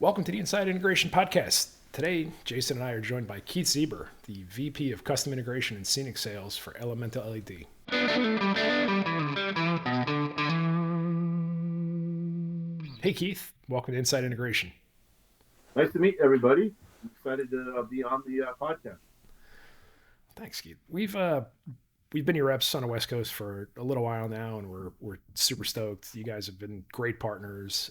Welcome to the Inside Integration Podcast. Today, Jayson and I are joined by Keith Zeber, the VP of Custom Integration and Scenic Sales for Elemental LED. Hey Keith, welcome to Inside Integration. Nice to meet everybody. I'm excited to be on the podcast. Thanks, Keith. We've been your reps on the West Coast for a little while now, and we're super stoked. You guys have been great partners,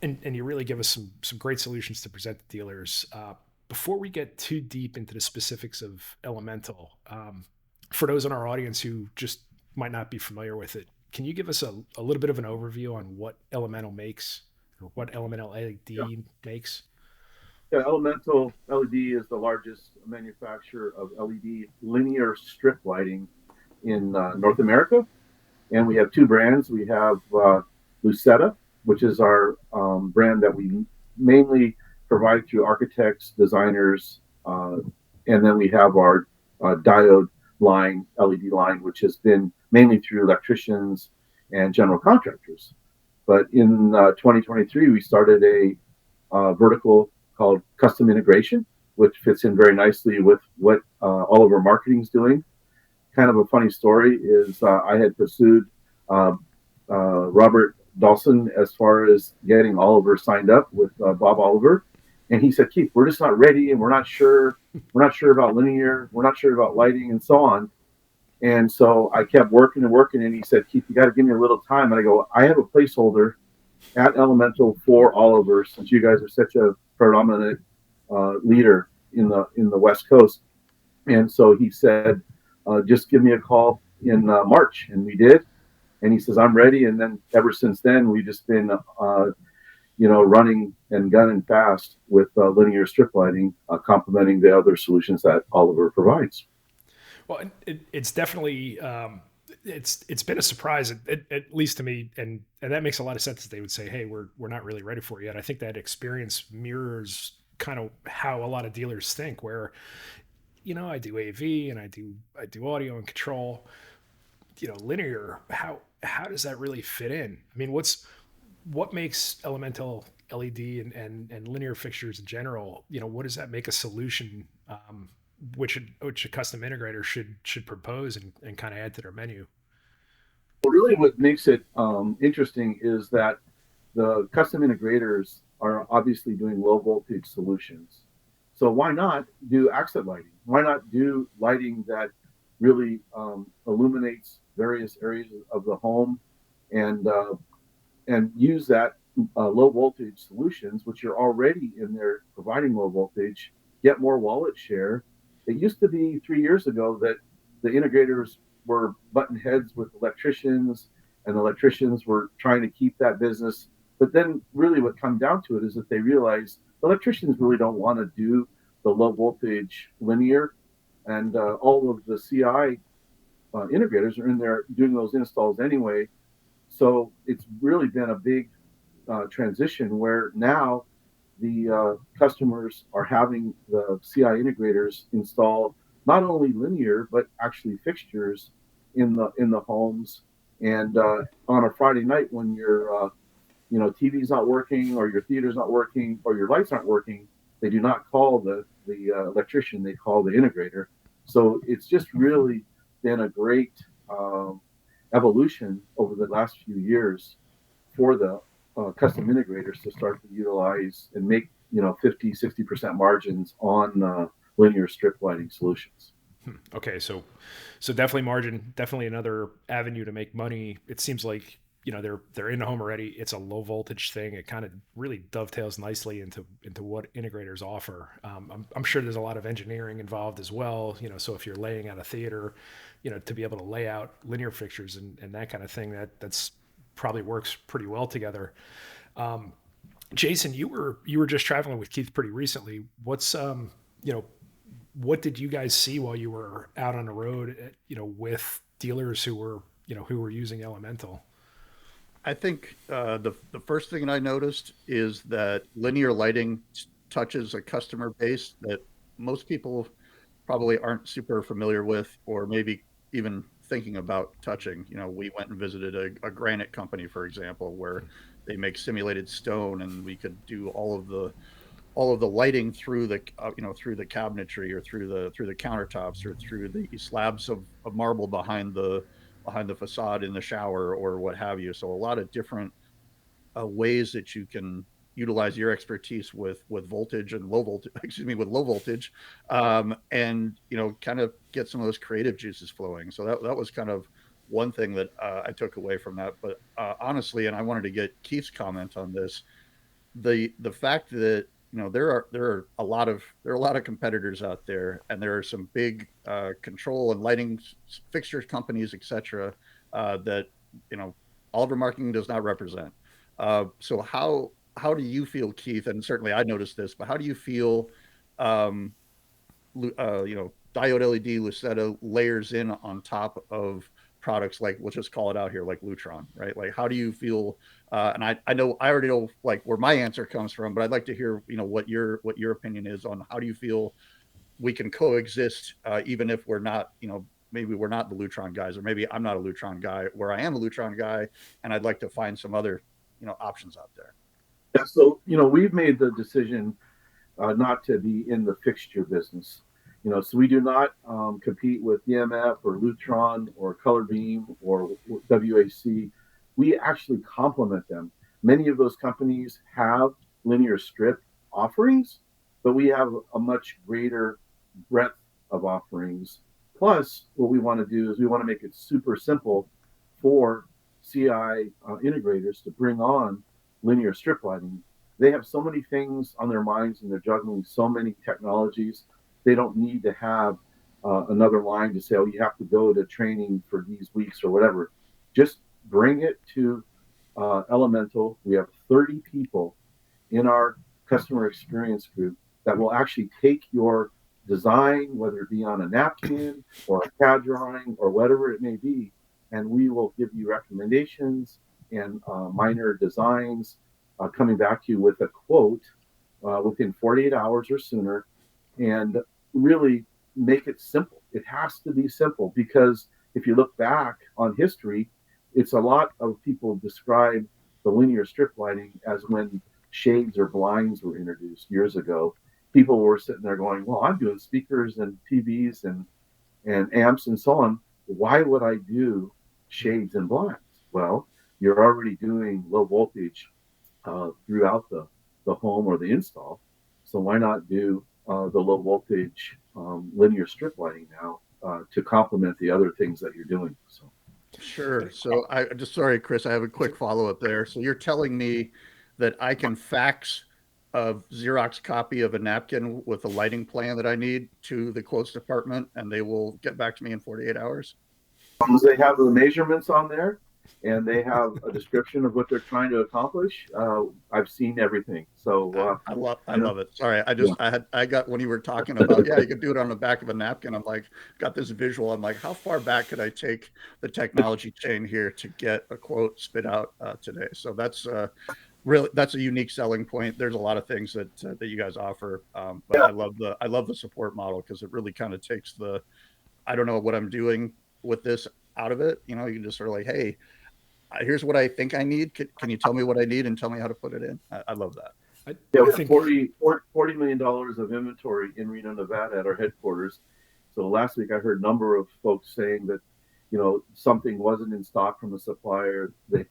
and you really give us some great solutions to present to dealers. Before we get too deep into the specifics of Elemental, for those in our audience who just might not be familiar with it, can you give us a little bit of an overview on what Elemental makes or what Elemental Yeah, LED makes? yeah. Elemental LED is the largest manufacturer of LED linear strip lighting in North America, and we have two brands. We have Lucetta, which is our brand that we mainly provide through architects, designers, and then we have our Diode line, LED line, which has been mainly through electricians and general contractors. But in 2023, we started a vertical called custom integration, which fits in very nicely with what all of our marketing is doing. Kind of a funny story is I had pursued uh, Robert Dawson as far as getting Oliver signed up with Bob Oliver, and he said, "Keith, we're just not ready, and we're not sure. We're not sure about linear. We're not sure about lighting, and so on." And so I kept working and working, and he said, "Keith, you got to give me a little time." And I go, "I have a placeholder at Elemental for Oliver, since you guys are such a predominant leader in the West Coast." And so he said, "Just give me a call in March," and we did. And he says, "I'm ready." And then ever since then, we've just been, running and gunning fast with linear strip lighting, complementing the other solutions that Oliver provides. Well, it's definitely it's been a surprise, at least to me, and that makes a lot of sense. That they would say, "Hey, we're not really ready for it yet." I think that experience mirrors kind of how a lot of dealers think. Where I do AV and I do audio and control. Linear. How does that really fit in? I mean, what makes Elemental LED and linear fixtures in general? What does that make a solution? Which a custom integrator should propose and kind of add to their menu. Well, really, what makes it interesting is that the custom integrators are obviously doing low voltage solutions. So why not do accent lighting? Why not do lighting that really illuminates various areas of the home and use that low voltage solutions, which are already in there providing low voltage, get more wallet share. It used to be 3 years ago that the integrators were button heads with electricians, and the electricians were trying to keep that business. But then, really, what come down to it is that they realize the electricians really don't want to do the low voltage linear, and all of the CI integrators are in there doing those installs anyway. So it's really been a big transition where now the customers are having the CI integrators install not only linear but actually fixtures in the homes. And on a Friday night when your TV's not working or your theater's not working or your lights aren't working, they do not call the electrician; they call the integrator. So it's just really been a great evolution over the last few years for the custom integrators to start to utilize and make 50-60% margins on linear strip lighting solutions. Okay, so definitely margin, definitely another avenue to make money. It seems like they're in the home already. It's a low voltage thing. It kind of really dovetails nicely into what integrators offer. I'm sure there's a lot of engineering involved as well. So if you're laying out a theater, to be able to lay out linear fixtures and that kind of thing, that's probably works pretty well together. Jayson, you were just traveling with Keith pretty recently. You know what did you guys see while you were out on the road, with dealers who were using Elemental? I think the first thing I noticed is that linear lighting touches a customer base that most people probably aren't super familiar with, or maybe even thinking about touching. We went and visited a granite company, for example, where they make simulated stone, and we could do all of the lighting through the through the cabinetry, or through the countertops, or through the slabs of marble behind the facade in the shower, or what have you. So a lot of different ways that you can utilize your expertise with voltage and low voltage, with low voltage, and kind of get some of those creative juices flowing. So that was kind of one thing that I took away from that. But honestly, and I wanted to get Keith's comment on this, the fact that there are a lot of competitors out there, and there are some big control and lighting fixtures companies, etc., that Oliver Marketing does not represent. So how do you feel, Keith? And certainly I noticed this, but how do you feel Diode LED Lucetta layers in on top of products like, let's just call it out here, like Lutron, right? Like, how do you feel? And I know I already know like where my answer comes from, but I'd like to hear what your opinion is on how do you feel we can coexist, even if we're not maybe we're not the Lutron guys, or maybe I'm not a Lutron guy, where I am a Lutron guy, and I'd like to find some other options out there. Yeah, so we've made the decision not to be in the fixture business. So we do not compete with EMF or Lutron or Color Beam or WAC. We actually complement them. Many of those companies have linear strip offerings, but we have a much greater breadth of offerings. Plus, what we want to do is we want to make it super simple for CI integrators to bring on linear strip lighting. They have so many things on their minds, and they're juggling so many technologies. They don't need to have another line to say, oh, you have to go to training for these weeks or whatever. Just bring it to Elemental. We have 30 people in our customer experience group that will actually take your design, whether it be on a napkin or a CAD drawing or whatever it may be, and we will give you recommendations and minor designs, coming back to you with a quote within 48 hours or sooner, and really make it simple. It has to be simple, because if you look back on history, it's a lot of people describe the linear strip lighting as when shades or blinds were introduced years ago. People were sitting there going, well, I'm doing speakers and TVs and amps and so on. Why would I do shades and blinds? Well, you're already doing low voltage throughout the home or the install. So why not do the low voltage linear strip lighting now to complement the other things that you're doing? So sure. So I just, sorry, Chris, I have a quick follow-up there. So you're telling me that I can fax a Xerox copy of a napkin with a lighting plan that I need to the quotes department, and they will get back to me in 48 hours? They have the measurements on there, and they have a description of what they're trying to accomplish. I've seen everything. So I love it. Sorry, I got, when you were talking about, yeah, you could do it on the back of a napkin, I'm like, got this visual. I'm like, how far back could I take the technology chain here to get a quote spit out today? So that's really, that's a unique selling point. There's a lot of things that you guys offer, but I love the support model, because it really kind of takes the, I don't know what I'm doing with this out of it. You can just sort of like, hey, here's what I think I need. Can you tell me what I need and tell me how to put it in? I love that. We have $40 million of inventory in Reno, Nevada at our headquarters. So last week I heard a number of folks saying that, something wasn't in stock from a supplier. They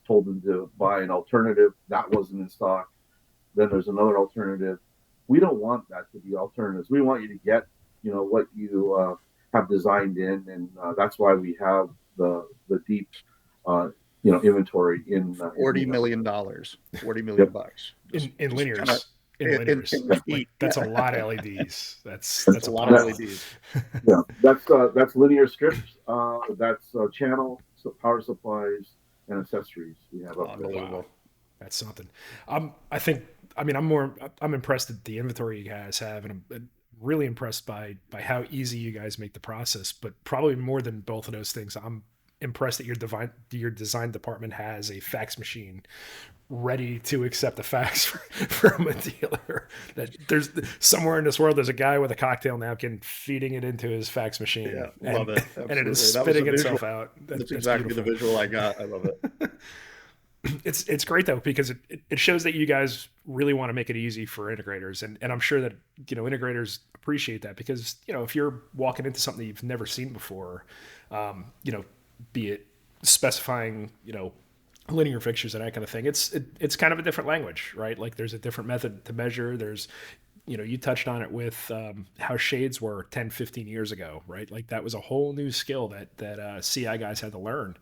told them to buy an alternative that wasn't in stock. Then there's another alternative. We don't want that to be alternatives. We want you to get, what you have designed in, and that's why we have the deep inventory in $40 million, $40 million bucks in linears. That's a lot of LEDs. That's a lot of LEDs. Yeah, that's linear strips. That's channel, power supplies, and accessories. We have up there. Wow. That's something. I'm impressed at the inventory you guys have, and I'm really impressed by how easy you guys make the process. But probably more than both of those things, I'm impressed that your design department has a fax machine ready to accept a fax from a dealer. That there's somewhere in this world, there's a guy with a cocktail napkin feeding it into his fax machine. Yeah, love it. And it is spitting itself out. That's exactly beautiful. The visual I got. I love it. It's great though, because it shows that you guys really want to make it easy for integrators, and I'm sure that integrators appreciate that, because if you're walking into something you've never seen before, you know, be it specifying linear fixtures and that kind of thing, it's kind of a different language, right? Like there's a different method to measure. There's you touched on it with how shades were 10, 15 years ago, right? Like that was a whole new skill that CI guys had to learn.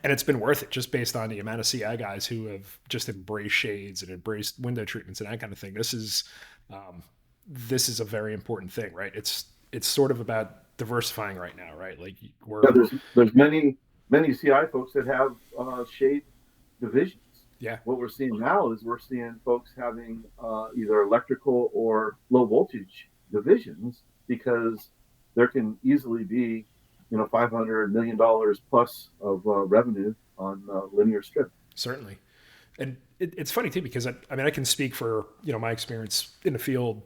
And it's been worth it, just based on the amount of CI guys who have just embraced shades and embraced window treatments and that kind of thing. This is a very important thing, right? It's sort of about diversifying right now, right? Like Yeah, there's many CI folks that have shade divisions. Yeah. What we're seeing now is we're seeing folks having either electrical or low voltage divisions, because there can easily be $500 million plus of revenue on linear strip. Certainly. And it's funny too, because I mean, I can speak for my experience in the field.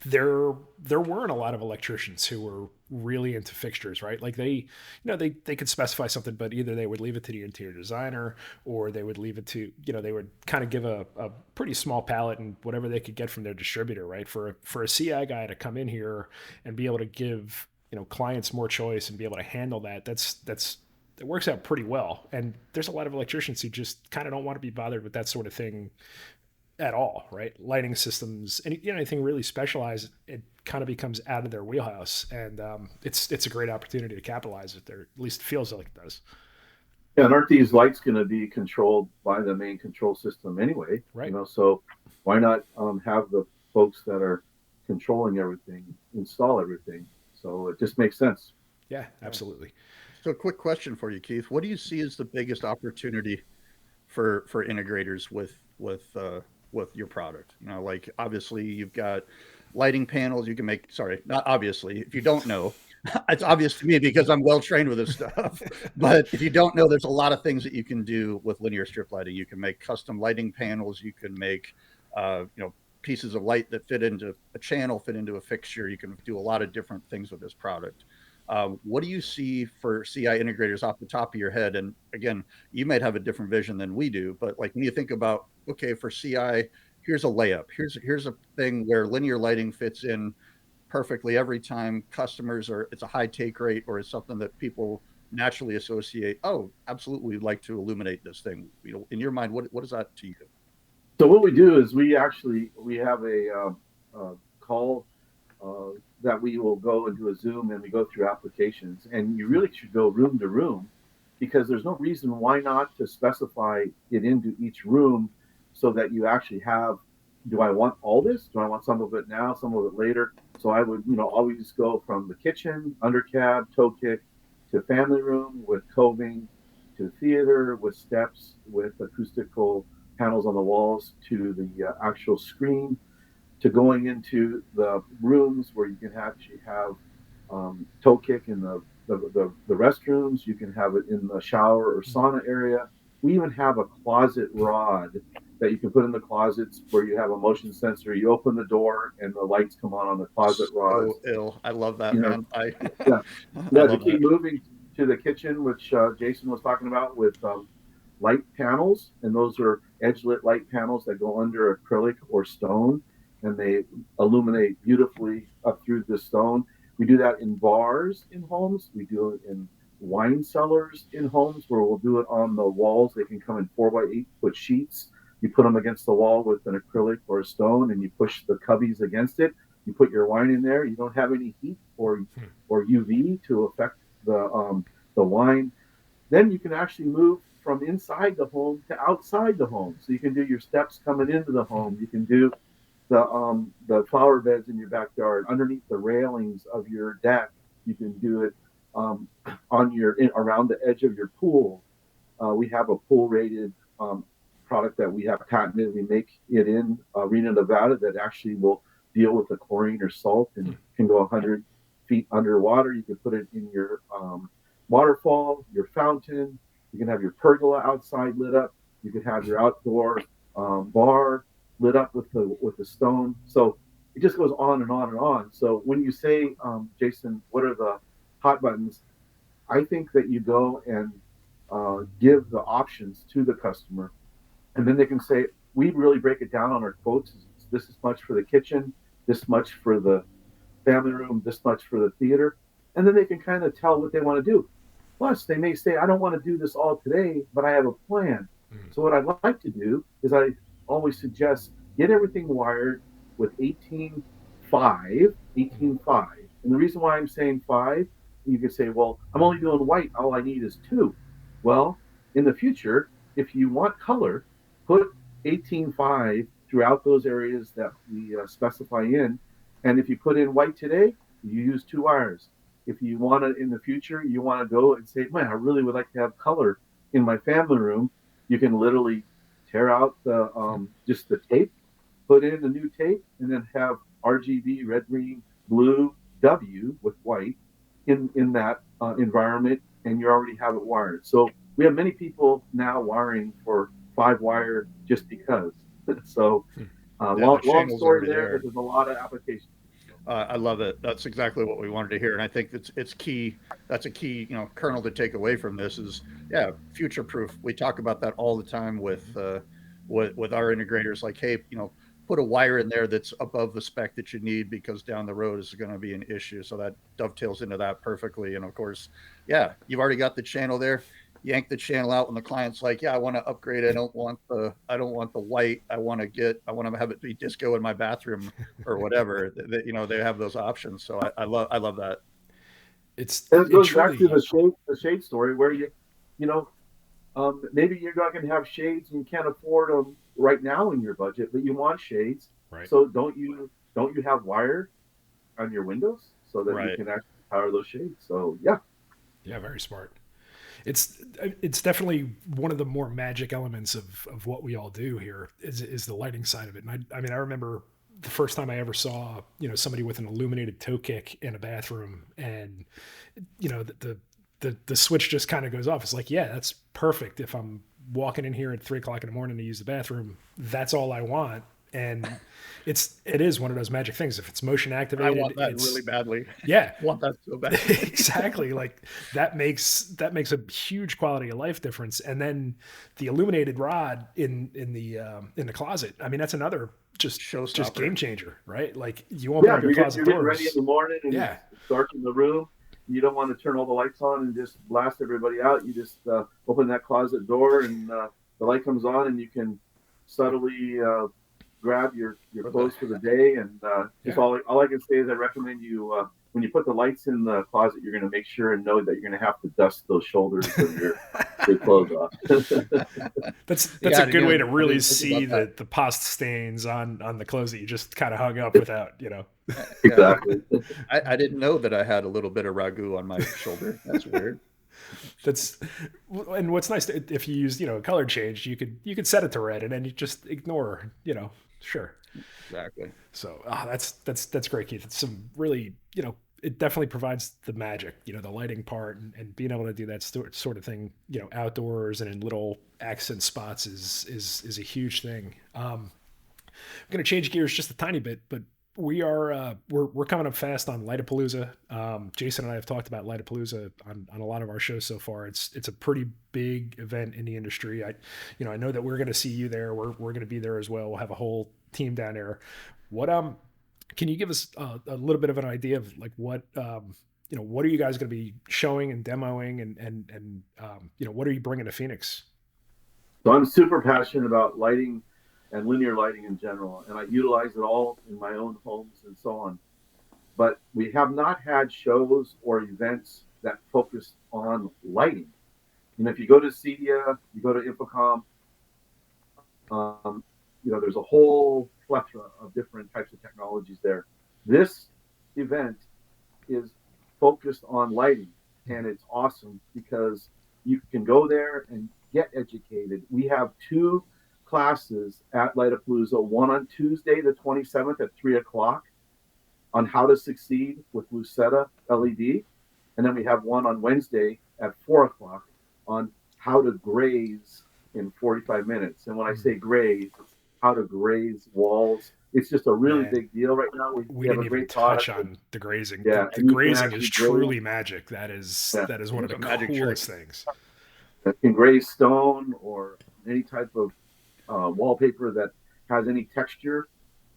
There weren't a lot of electricians who were really into fixtures, right? Like they could specify something, but either they would leave it to the interior designer, or they would leave it to they would kind of give a pretty small palette and whatever they could get from their distributor, right? For a CI guy to come in here and be able to give clients more choice and be able to handle that's it works out pretty well. And there's a lot of electricians who just kind of don't want to be bothered with that sort of thing at all, right? Lighting systems, anything really specialized, it kind of becomes out of their wheelhouse, and it's a great opportunity to capitalize it there. At least it feels like it does. Yeah, and aren't these lights going to be controlled by the main control system anyway? Right. So why not have the folks that are controlling everything install everything? So it just makes sense. Yeah, absolutely. So, quick question for you, Keith. What do you see as the biggest opportunity for integrators with your product? Like obviously you've got lighting panels. You can make. Sorry, not obviously. If you don't know, it's obvious to me because I'm well trained with this stuff. But if you don't know, there's a lot of things that you can do with linear strip lighting. You can make custom lighting panels. You can make, pieces of light that fit into a channel, fit into a fixture. You can do a lot of different things with this product. What do you see for CI integrators off the top of your head? And again, you might have a different vision than we do, but like when you think about, okay, for CI, here's a layup. Here's a thing where linear lighting fits in perfectly every time. Customers it's a high take rate, or it's something that people naturally associate. Oh, absolutely, we'd like to illuminate this thing. In your mind, what is that to you? So what we do is we have a call that we will go into a Zoom, and we go through applications, and you really should go room to room, because there's no reason why not to specify it into each room, so that you actually have, do I want all this? Do I want some of it now, some of it later? So I would always go from the kitchen, undercab, toe kick, to family room with coving, to theater with steps, with acoustical panels on the walls, to the actual screen, to going into the rooms where you can actually have toe kick in the restrooms. You can have it in the shower or sauna area. We even have a closet rod that you can put in the closets, where you have a motion sensor. You open the door and the lights come on the closet rod. So ill. I love that, man. Yeah. To keep moving to the kitchen, which Jayson was talking about, with light panels, and those are edge lit light panels that go under acrylic or stone, and they illuminate beautifully up through the stone. We do that in bars in homes. We do it in wine cellars in homes, where we'll do it on the walls. They can come in 4x8-foot sheets. You put them against the wall with an acrylic or a stone, and you push the cubbies against it. You put your wine in there. You don't have any heat or UV to affect the wine. Then you can actually move from inside the home to outside the home. So you can do your steps coming into the home. You can do the flower beds in your backyard, underneath the railings of your deck. You can do it around the edge of your pool. We have a pool rated product that we have patented. We make it in Reno, Nevada, that actually will deal with the chlorine or salt and can go 100 feet underwater. You can put it in your waterfall, your fountain. You can have your pergola outside lit up. You can have your outdoor bar lit up with the stone. So it just goes on and on and on. So when you say, Jayson, what are the hot buttons? I think that you go and give the options to the customer, and then they can say, we really break it down on our quotes. This is much for the kitchen, this much for the family room, this much for the theater, and then they can kind of tell what they want to do. Plus, they may say, I don't want to do this all today, but I have a plan. So what I'd like to do is I always suggest get everything wired with 18.5. And the reason why I'm saying 5, you could say, well, I'm only doing white. All I need is 2. Well, in the future, if you want color, put 18.5 throughout those areas that we specify in. And if you put in white today, you use 2 wires. If you want it in the future, you want to go and say, man, I really would like to have color in my family room. You can literally tear out the just the tape, put in the new tape, and then have RGB, red, green, blue, W with white in that environment, and you already have it wired. So we have many people now wiring for 5-wire just because. So long story there, but there's a lot of applications. I love it. That's exactly what we wanted to hear, and I think it's key. That's a key, kernel to take away from this is, future proof. We talk about that all the time with our integrators. Like, hey, put a wire in there that's above the spec that you need because down the road is going to be an issue. So that dovetails into that perfectly. And of course, you've already got the channel there. Yank the channel out when the client's like, I want to upgrade. I don't want the white. I want to have it be disco in my bathroom or whatever. They have those options. So I love that. It goes back to the shade story where maybe you're not going to have shades and you can't afford them right now in your budget, but you want shades. Right. So don't you have wire on your windows so that you can actually power those shades? So yeah, very smart. It's definitely one of the more magic elements of what we all do here is the lighting side of it. And I mean, I remember the first time I ever saw, somebody with an illuminated toe kick in a bathroom, and, the switch just kind of goes off. It's like, that's perfect. If I'm walking in here at 3:00 in the morning to use the bathroom, that's all I want. And it is one of those magic things. If it's motion activated, I want that really badly. Yeah. I want that so bad. Exactly. Like that makes a huge quality of life difference. And then the illuminated rod in the closet. I mean, that's another just game changer, right? Like you open up your closet doors. You're ready in the morning and it's dark in the room. You don't want to turn all the lights on and just blast everybody out. You just open that closet door and the light comes on and you can subtly grab your clothes for the day. And just all I can say is I recommend you when you put the lights in the closet, you're going to make sure and know that you're going to have to dust those shoulders of your clothes off. That's a good way to really see the pasta stains on the clothes that you just kind of hung up without, Exactly. I didn't know that I had a little bit of ragu on my shoulder. That's weird. And what's nice, if you use, a color change, you could set it to red and then you just ignore, sure. Exactly. So that's great, Keith. It's some really, it definitely provides the magic, the lighting part and being able to do that sort of thing, outdoors and in little accent spots is a huge thing. I'm going to change gears just a tiny bit, but we are we're coming up fast on Lightapalooza. Jayson and I have talked about Lightapalooza on a lot of our shows so far. It's a pretty big event in the industry. I know that we're going to see you there. We're going to be there as well. We'll have a whole team down there. What can you give us a little bit of an idea of like what what are you guys going to be showing and demoing and what are you bringing to Phoenix? So I'm super passionate about lighting and linear lighting in general, and I utilize it all in my own homes and so on. But we have not had shows or events that focus on lighting. If you go to CEDIA, you go to Infocom, there's a whole plethora of different types of technologies there. This event is focused on lighting, and it's awesome because you can go there and get educated. We have 2 classes at Lightapalooza, one on Tuesday the 27th at 3:00 on how to succeed with Lucetta LED, and then we have one on Wednesday at 4:00 on how to graze in 45 minutes. And when I say graze, it's how to graze walls. It's just a really big deal right now. We didn't even touch on the grazing. The grazing is truly magic. That is one of the coolest things. engraved stone or any type of wallpaper that has any texture.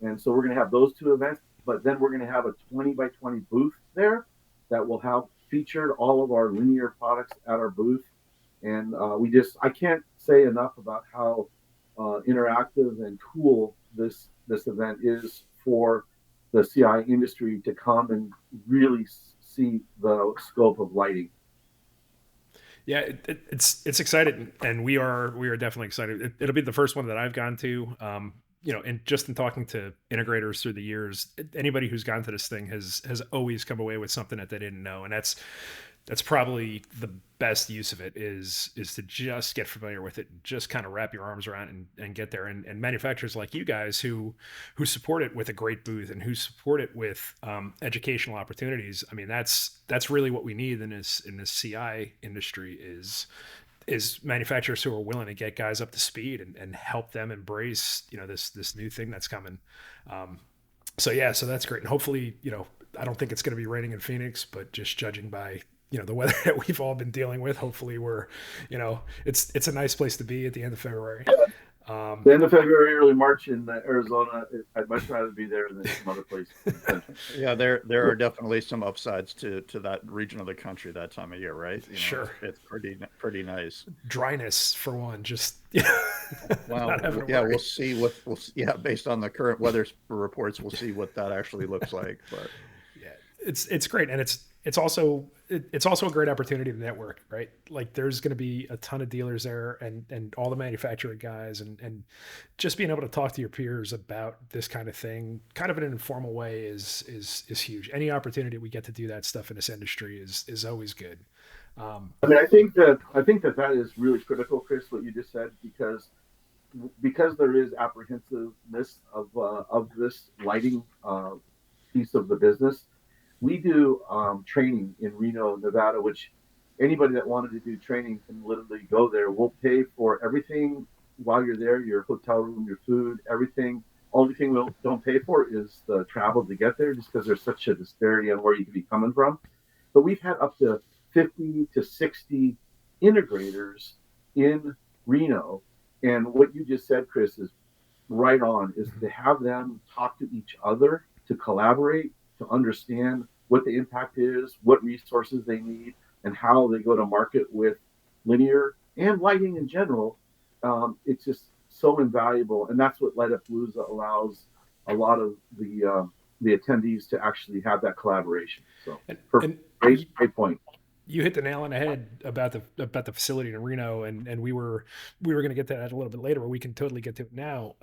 And so we're going to have those two events, but then we're going to have a 20 by 20 booth there that will have featured all of our linear products at our booth. And I can't say enough about how interactive and cool this event is for the CI industry to come and really see the scope of lighting. Yeah, it's exciting, and we are definitely excited. It'll be the first one that I've gone to. And just in talking to integrators through the years, anybody who's gone to this thing has always come away with something that they didn't know, and that's probably the best use of it is to just get familiar with it, just kind of wrap your arms around and get there. And manufacturers like you guys who support it with a great booth and who support it with educational opportunities. I mean, that's really what we need in this CI industry is manufacturers who are willing to get guys up to speed and help them embrace this new thing that's coming. So that's great, and hopefully I don't think it's going to be raining in Phoenix, but just judging by the weather that we've all been dealing with, hopefully we're it's a nice place to be at the end of February. The end of February, early March in Arizona. I'd much rather be there than some other place. Yeah, there are definitely some upsides to that region of the country that time of year, right? Sure, it's pretty nice. Dryness for one, just well, yeah, we'll see based on the current weather reports, we'll see what that actually looks like. But yeah, it's great, and it's also a great opportunity to network, right? Like there's going to be a ton of dealers there and all the manufacturing guys and just being able to talk to your peers about this kind of thing, kind of in an informal way is huge. Any opportunity we get to do that stuff in this industry is always good. I mean, I think that is really critical, Chris, what you just said, because there is apprehensiveness of this lighting piece of the business. We do training in Reno, Nevada, which anybody that wanted to do training can literally go there. We'll pay for everything while you're there, your hotel room, your food, everything. Only thing we don't pay for is the travel to get there, just because there's such a disparity on where you could be coming from. But we've had up to 50 to 60 integrators in Reno. And what you just said, Chris, is right on, is to have them talk to each other, to collaborate, to understand what the impact is, what resources they need, and how they go to market with linear and lighting in general. It's just so invaluable, and that's what Light Up Palooza allows a lot of the attendees to actually have that collaboration. So, great point. You hit the nail on the head about the facility in Reno, and we were going to get to that a little bit later, but we can totally get to it now.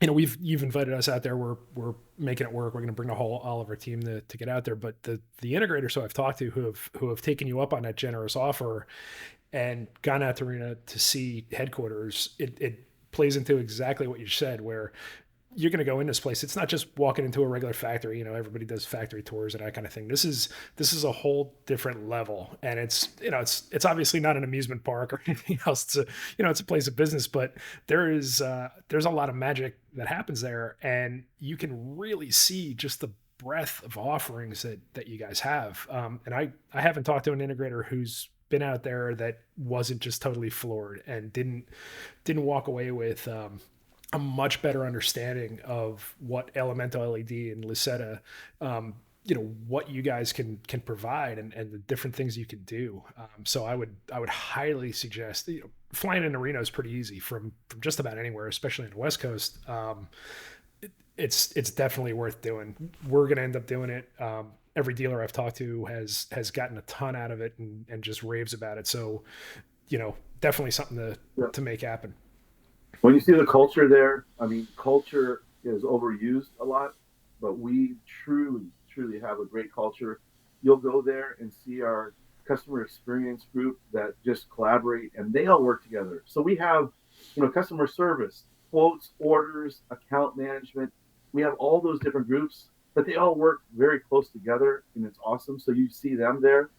You've invited us out there. We're making it work. We're going to bring all of our team to get out there. But the integrators who I've talked to who have taken you up on that generous offer and gone out to Reno to see headquarters, it plays into exactly what you said, where you're going to go in this place. It's not just walking into a regular factory. Everybody does factory tours and that kind of thing. This is a whole different level, and it's obviously not an amusement park or anything else. It's a place of business, but there's a lot of magic that happens there, and you can really see just the breadth of offerings that you guys have. And I haven't talked to an integrator who's been out there that wasn't just totally floored and didn't walk away with a much better understanding of what Elemental LED and Lucetta, what you guys can provide and the different things you can do. So I would highly suggest, flying into Reno is pretty easy from just about anywhere, especially in the West Coast. It's definitely worth doing. We're going to end up doing it. Every dealer I've talked to has gotten a ton out of it and just raves about it. So, definitely something to make happen. When you see the culture there, I mean, culture is overused a lot, but we truly have a great culture. You'll go there and see our customer experience group that just collaborate, and they all work together. So we have, customer service, quotes, orders, account management. We have all those different groups, but they all work very close together, and it's awesome. So you see them there.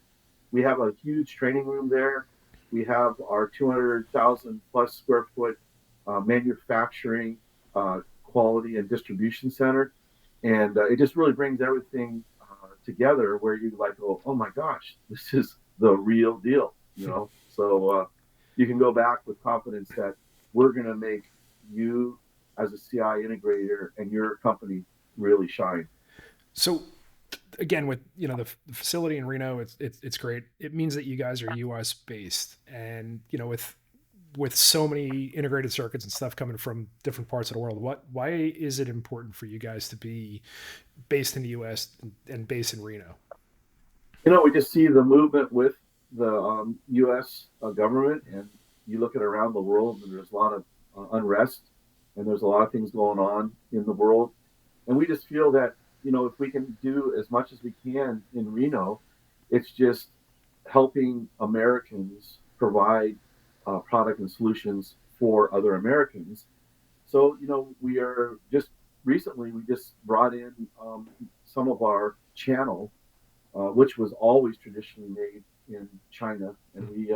We have a huge training room there. We have our 200,000 plus square foot manufacturing, quality, and distribution center, and it just really brings everything together. Where you go, oh my gosh, this is the real deal, So you can go back with confidence that we're going to make you as a CI integrator and your company really shine. So again, with the facility in Reno, it's great. It means that you guys are US based, and with so many integrated circuits and stuff coming from different parts of the world, why is it important for you guys to be based in the US and based in Reno? We just see the movement with the U.S. Government, and you look at around the world, and there's a lot of unrest, and there's a lot of things going on in the world, and we just feel that if we can do as much as we can in Reno, it's just helping Americans provide product and solutions for other Americans. So we are just recently we just brought in some of our channel, which was always traditionally made in China, and we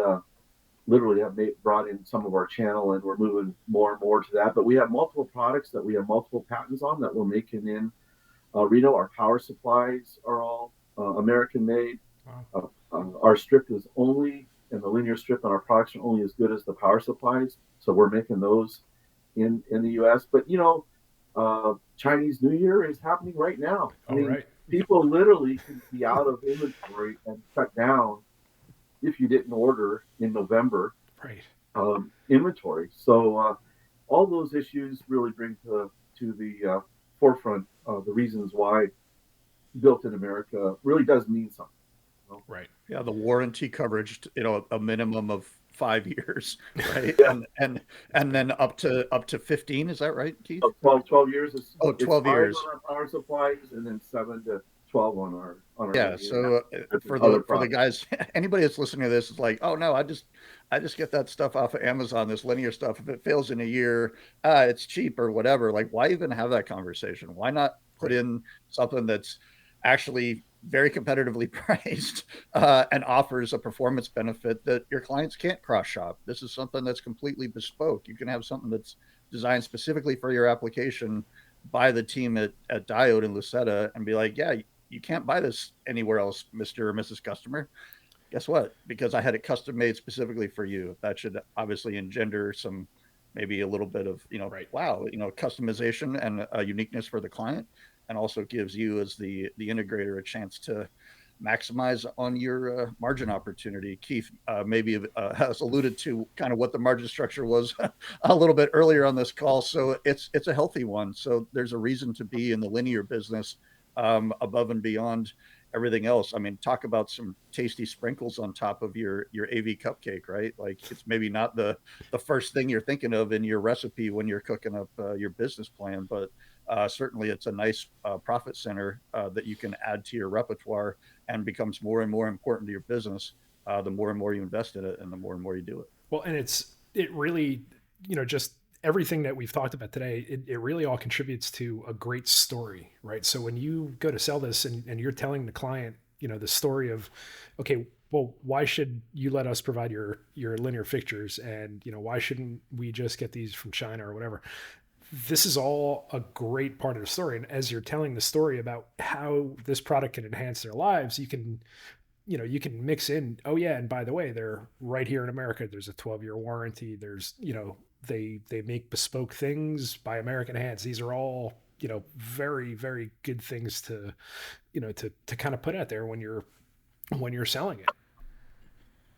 literally have brought in some of our channel, and we're moving more and more to that. But we have multiple products that we have multiple patents on that we're making in Reno. Our power supplies are all American made. Wow. Our strip is only, and the linear strip and our products are only as good as the power supplies. So we're making those in the U.S. But Chinese New Year is happening right now. I mean, Right. people literally can be out of inventory and cut down if you didn't order in November Right. inventory. So all those issues really bring to the forefront the reasons why built in America really does mean something. Right. Yeah, the warranty coverage, a minimum of 5 years, right? Yeah. And then up to 15, is that right, Keith? 12 years is Oh, 12 years on our power supplies, and then 7 to 12 on our Yeah, so for the guys, anybody that's listening to this is like, oh no, I just get that stuff off of Amazon, this linear stuff. If it fails in a year, it's cheap or whatever. Like, why even have that conversation? Why not put in something that's actually very competitively priced and offers a performance benefit that your clients can't cross shop? This is something that's completely bespoke. You can have something that's designed specifically for your application by the team at Diode and Lucetta and be like, yeah, you can't buy this anywhere else, Mr. or Mrs. Customer. Guess what? Because I had it custom made specifically for you. That should obviously engender some, maybe a little bit of, wow, customization and uniqueness for the client, and also gives you as the integrator a chance to maximize on your margin opportunity. Keith maybe has alluded to kind of what the margin structure was a little bit earlier on this call. So it's a healthy one. So there's a reason to be in the linear business above and beyond everything else. I mean, talk about some tasty sprinkles on top of your AV cupcake, right? Like, it's maybe not the first thing you're thinking of in your recipe when you're cooking up your business plan, but certainly it's a nice profit center that you can add to your repertoire and becomes more and more important to your business the more and more you invest in it and the more and more you do it. Well, and it really, just everything that we've talked about today, it really all contributes to a great story, right? So when you go to sell this and you're telling the client, the story of, okay, well, why should you let us provide your linear fixtures, and why shouldn't we just get these from China or whatever? This is all a great part of the story. And as you're telling the story about how this product can enhance their lives, you can mix in, oh yeah, and by the way, they're right here in America. There's a 12-year warranty. There's, they make bespoke things by American hands. These are all, very, very good things to, to kind of put out there when you're selling it.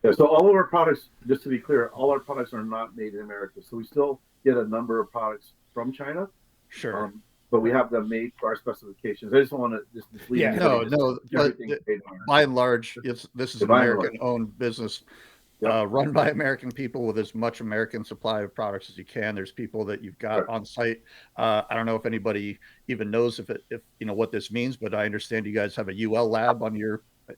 Yeah, so all of our products, just to be clear, all our products are not made in America. So we still get a number of products from China. Sure. But we have them made to our specifications. I just don't want to just mislead anybody. No. By and large, this is an American-owned business run by American people with as much American supply of products as you can. There's people that you've got on site. I don't know if anybody even knows if what this means, but I understand you guys have a UL lab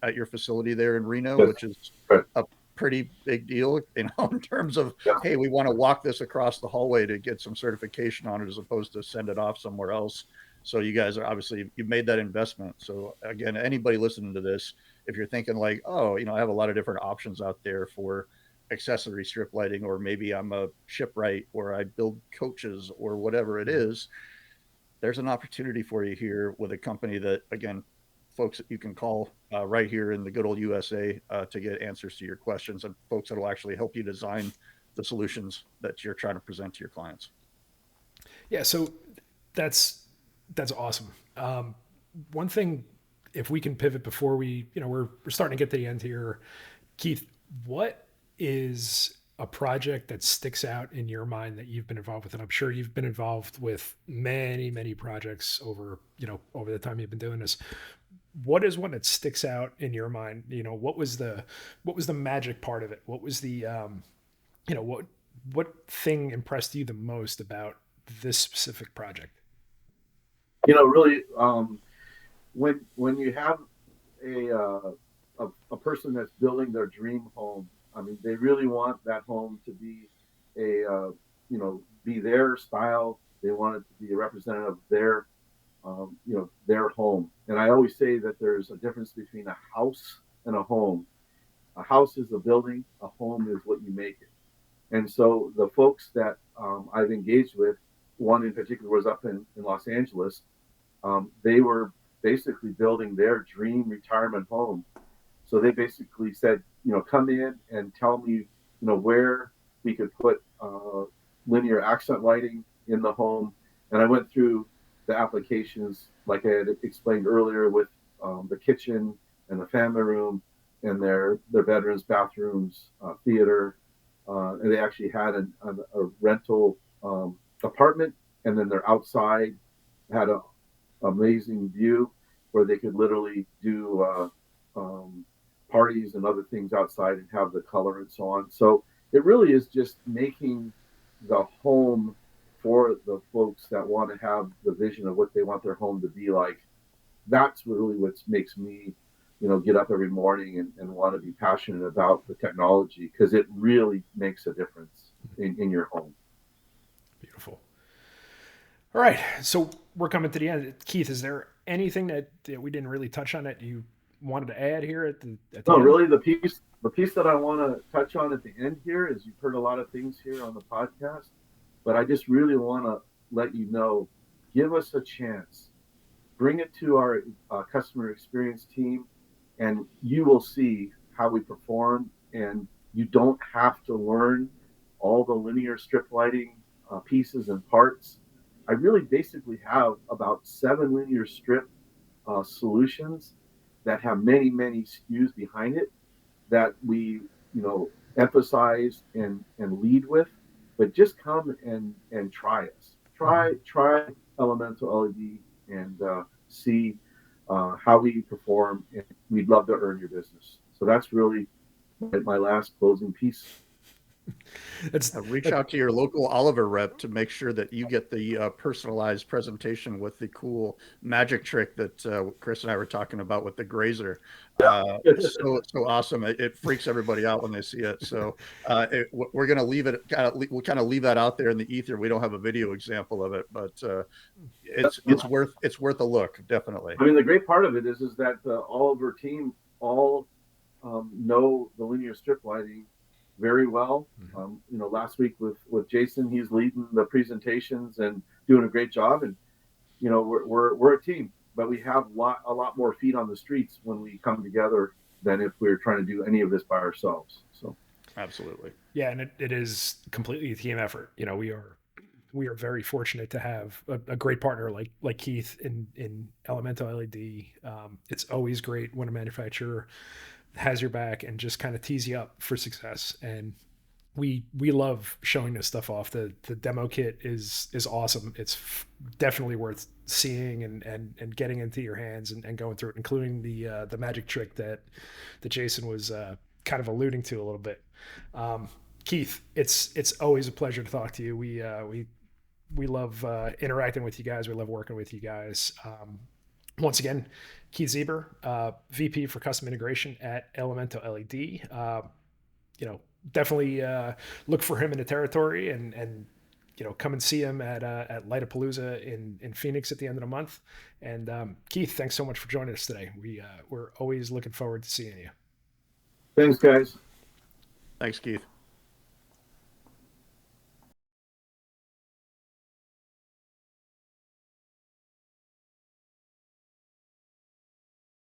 at your facility there in Reno, which is a pretty big deal, in terms of, hey, we want to walk this across the hallway to get some certification on it as opposed to send it off somewhere else. So you guys are obviously, you've made that investment. So again, anybody listening to this, if you're thinking like, oh, I have a lot of different options out there for accessory strip lighting, or maybe I'm a shipwright or I build coaches or whatever it is, there's an opportunity for you here with a company that, again, folks that you can call right here in the good old USA to get answers to your questions, and folks that will actually help you design the solutions that you're trying to present to your clients. Yeah, so that's awesome. One thing, if we can pivot before we're starting to get to the end here, Keith, what is a project that sticks out in your mind that you've been involved with? And I'm sure you've been involved with many, many projects over the time you've been doing this. What is one that sticks out in your mind? What was the magic part of it? What was the what thing impressed you the most about this specific project? Really, when you have a person that's building their dream home, I mean, they really want that home to be be their style. They want it to be a representative of their home. And I always say that there's a difference between a house and a home. A house is a building. A home is what you make it. And so the folks that I've engaged with, one in particular was up in Los Angeles. They were basically building their dream retirement home. So they basically said, come in and tell me, where we could put linear accent lighting in the home. And I went through the applications, like I had explained earlier, with the kitchen and the family room and their bedrooms, bathrooms, theater. And they actually had a rental apartment, and then their outside had an amazing view where they could literally do parties and other things outside and have the color and so on. So it really is just making the home for the folks that want to have the vision of what they want their home to be like. That's really what makes me, get up every morning and want to be passionate about the technology, because it really makes a difference in your home. Beautiful. All right, so we're coming to the end. Keith, is there anything that we didn't really touch on that you wanted to add here at the No, end? really, the piece that I want to touch on at the end here is, you've heard a lot of things here on the podcast, but I just really want to let you know, give us a chance, bring it to our customer experience team, and you will see how we perform. And you don't have to learn all the linear strip lighting pieces and parts. I really basically have about 7 linear strip solutions that have many, many SKUs behind it that we, emphasize and lead with. But just come and try us. Try Elemental LED and see how we perform. And we'd love to earn your business. So that's really my last closing piece. Reach out to your local Oliver rep to make sure that you get the personalized presentation with the cool magic trick that Chris and I were talking about with the grazer. So awesome! It freaks everybody out when they see it. So we're going to leave it. We'll kind of leave that out there in the ether. We don't have a video example of it, but it's worth a look, definitely. I mean, the great part of it is that the Oliver team all know the linear strip lighting very well. Last week with Jayson, he's leading the presentations and doing a great job. And we're a team, but we have a lot more feet on the streets when we come together than if we were trying to do any of this by ourselves. So absolutely, yeah, and it is completely a team effort. We are very fortunate to have a great partner like Keith in Elemental LED. It's always great when a manufacturer has your back and just kind of tease you up for success. And we love showing this stuff off. The demo kit is awesome. It's definitely worth seeing and getting into your hands and going through it, including the magic trick that Jayson was kind of alluding to a little bit. Keith, it's always a pleasure to talk to you. We love interacting with you guys. We love working with you guys. Once again, Keith Zeber, VP for Custom Integration at Elemental LED. Definitely look for him in the territory and come and see him at Lightapalooza in Phoenix at the end of the month. And Keith, thanks so much for joining us today. We're always looking forward to seeing you. Thanks, guys. Thanks, Keith.